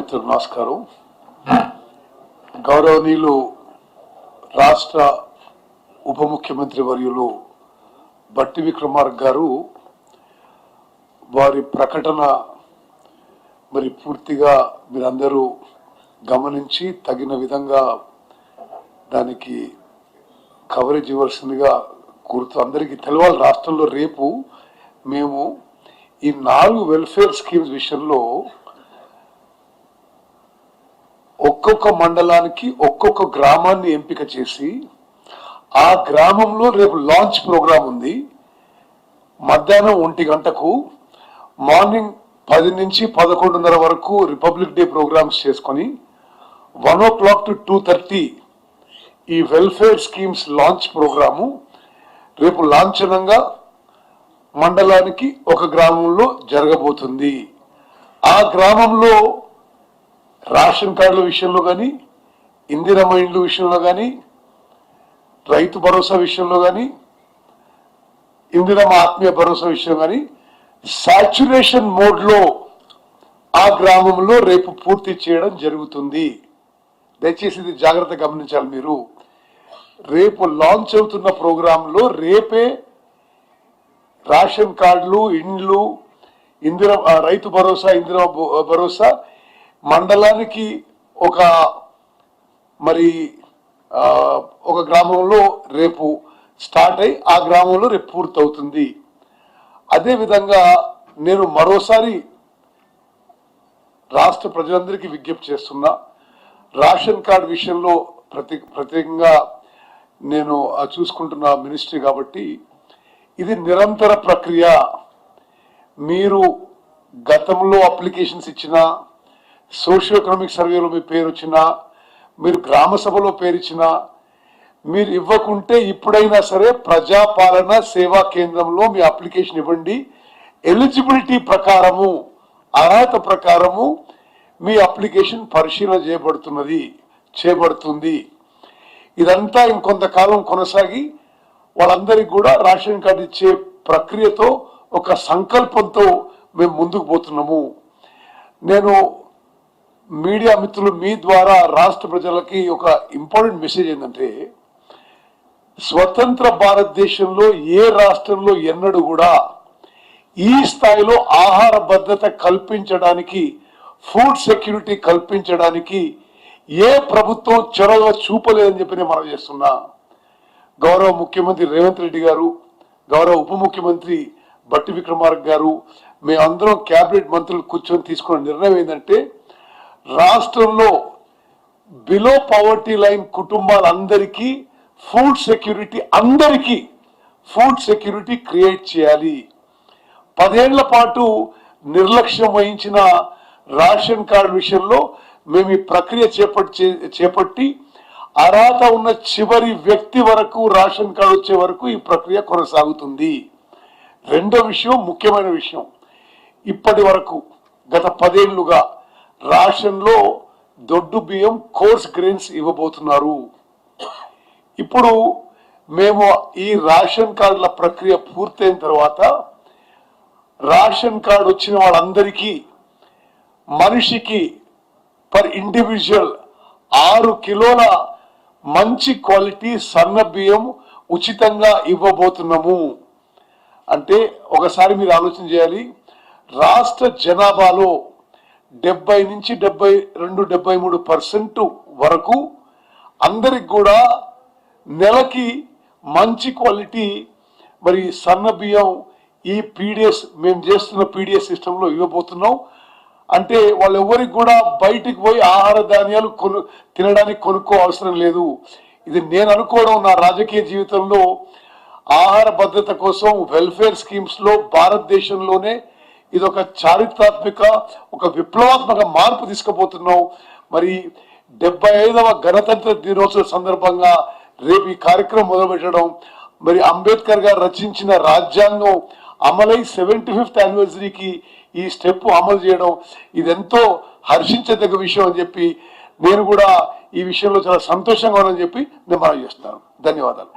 మిత్రులు నమస్కారం. గౌరవనీయులు రాష్ట్ర ఉప ముఖ్యమంత్రి వర్యులు బట్టి విక్రమార్క గారు వారి ప్రకటన మరి పూర్తిగా మీరందరూ గమనించి తగిన విధంగా దానికి కవరేజ్ ఇవ్వాల్సిందిగా కోరుతూ అందరికీ తెలవాలి. రాష్ట్రంలో రేపు మేము ఈ 4 వెల్ఫేర్ స్కీమ్స్ విషయంలో ఒక్కొక్క మండలానికి ఒక్కొక్క గ్రామాన్ని ఎంపిక చేసి ఆ గ్రామంలో రేపు లాంచ్ ప్రోగ్రాం ఉంది. మధ్యాహ్నం 1 గంటకు, మార్నింగ్ 10 నుంచి 11:30 వరకు రిపబ్లిక్ డే ప్రోగ్రామ్స్ చేసుకొని 1 o'clock to 2:30 ఈ వెల్ఫేర్ స్కీమ్స్ లాంచ్ ప్రోగ్రాము రేపు లాంఛనంగా మండలానికి ఒక గ్రామంలో జరగబోతుంది. ఆ గ్రామంలో రేషన్ కార్డుల విషయంలో కానీ, ఇందిరమ్మ ఇండ్ల విషయంలో కానీ, రైతు భరోసా విషయంలో కానీ, ఇందిరమ్మ ఆత్మీయ భరోసా విషయం కానీ సాచ్యురేషన్ మోడ్లో ఆ గ్రామంలో రేపు పూర్తి చేయడం జరుగుతుంది. దయచేసి ఇది జాగ్రత్త గమనించాలి. మీరు రేపు లాంచ్ అవుతున్న ప్రోగ్రాంలో రేపే రేషన్ కార్డులు, ఇండ్లు, రైతు భరోసా, ఇందిరమ్మ భరోసా మండలానికి ఒక గ్రామంలో రేపు స్టార్ట్ అయి ఆ గ్రామంలో రేపు పూర్తవుతుంది. అదేవిధంగా నేను మరోసారి రాష్ట్ర ప్రజలందరికీ విజ్ఞప్తి చేస్తున్నా, రేషన్ కార్డు విషయంలో ప్రత్యేకంగా నేను చూసుకుంటున్న మినిస్ట్రీ కాబట్టి ఇది నిరంతర ప్రక్రియ. మీరు గతంలో అప్లికేషన్స్ ఇచ్చినా, సోషియో ఎకనామిక్ సర్వేలో మీ పేరు వచ్చినా, మీరు గ్రామ సభలో పేరు ఇచ్చినా, మీరు ఇవ్వకుంటే ఇప్పుడైనా సరే ప్రజాపాలన సేవా కేంద్రంలో మీ అప్లికేషన్ ఇవ్వండి. ఎలిజిబిలిటీ ప్రకారము, అర్హత ప్రకారము మీ అప్లికేషన్ పరిశీలన చేయబడుతుంది. ఇదంతా ఇంకొంతకాలం కొనసాగి వాళ్ళందరికీ కూడా రేషన్ కార్డు ఇచ్చే ప్రక్రియతో ఒక సంకల్పంతో మేము ముందుకు పోతున్నాము. నేను మీడియా మిత్రులు మీ ద్వారా రాష్ట్ర ప్రజలకి ఒక ఇంపార్టెంట్ మెసేజ్ ఏంటంటే, స్వతంత్ర భారతదేశంలో ఏ రాష్ట్రంలో ఎన్నడూ కూడా ఈ స్థాయిలో ఆహార భద్రత కల్పించడానికి, ఫుడ్ సెక్యూరిటీ కల్పించడానికి ఏ ప్రభుత్వం చొరవ చూపలేదని చెప్పి నేను మనం చేస్తున్నా. గౌరవ ముఖ్యమంత్రి రేవంత్ రెడ్డి గారు, గౌరవ ఉప ముఖ్యమంత్రి బట్టి విక్రమార్క గారు, మేమందరం క్యాబినెట్ మంత్రులు కూర్చొని తీసుకున్న నిర్ణయం ఏంటంటే, రాష్ట్రంలో బిలో పవర్టీ లైన్ కుటుంబాలందరికీ ఫుడ్ సెక్యూరిటీ, అందరికీ ఫుడ్ సెక్యూరిటీ క్రియేట్ చేయాలి. 10 ఏళ్ల పాటు నిర్లక్ష్యం వహించిన రేషన్ కార్డు విషయంలో మేము ఈ ప్రక్రియ చేపట్టి అర్హత ఉన్న చివరి వ్యక్తి వరకు రేషన్ కార్డు వచ్చే వరకు ఈ ప్రక్రియ కొనసాగుతుంది. రెండో విషయం, ముఖ్యమైన విషయం, ఇప్పటి వరకు గత 10 ఏళ్లుగా రేషన్లో దొడ్డు బియ్యం, కోర్స్ గ్రెయిన్స్ ఇవ్వబోతున్నారు. ఇప్పుడు మేము ఈ రేషన్ కార్డుల ప్రక్రియ పూర్తయిన తర్వాత రేషన్ కార్డు వచ్చిన వాళ్ళందరికీ మనిషికి పర్ ఇండివిజువల్ 6 కిలోల మంచి క్వాలిటీ సన్న బియ్యం ఉచితంగా ఇవ్వబోతున్నాము. అంటే ఒకసారి మీరు ఆలోచన చేయాలి, రాష్ట్ర జనాభాలో 70 నుంచి 73% వరకు అందరికి కూడా నెలకి మంచి క్వాలిటీ మరి సన్న బియ్యం ఈ పీడిఎస్, మేము చేస్తున్న పీడిఎస్ సిస్టంలో ఇవ్వబోతున్నాం. అంటే వాళ్ళు ఎవరికి కూడా బయటికి పోయి ఆహార ధాన్యాలు తినడానికి కొనుక్కో అవసరం లేదు. ఇది నేను అనుకోవడం, నా రాజకీయ జీవితంలో ఆహార భద్రత కోసం వెల్ఫేర్ స్కీమ్స్ లో భారతదేశంలోనే ఇది ఒక చారిత్రాత్మక, ఒక విప్లవాత్మక మార్పు తీసుకుపోతున్నాం. మరి 75వ గణతంత్ర దినోత్సవ సందర్భంగా రేపు ఈ కార్యక్రమం మొదలుపెట్టడం, మరి అంబేద్కర్ గారు రచించిన రాజ్యాంగం అమలై 75th యానివర్సరీకి ఈ స్టెప్ అమలు చేయడం, ఇదెంతో హర్షించదగ్గ విషయం అని చెప్పి నేను కూడా ఈ విషయంలో చాలా సంతోషంగా ఉన్నానని చెప్పి నేను మనం చేస్తాను. ధన్యవాదాలు.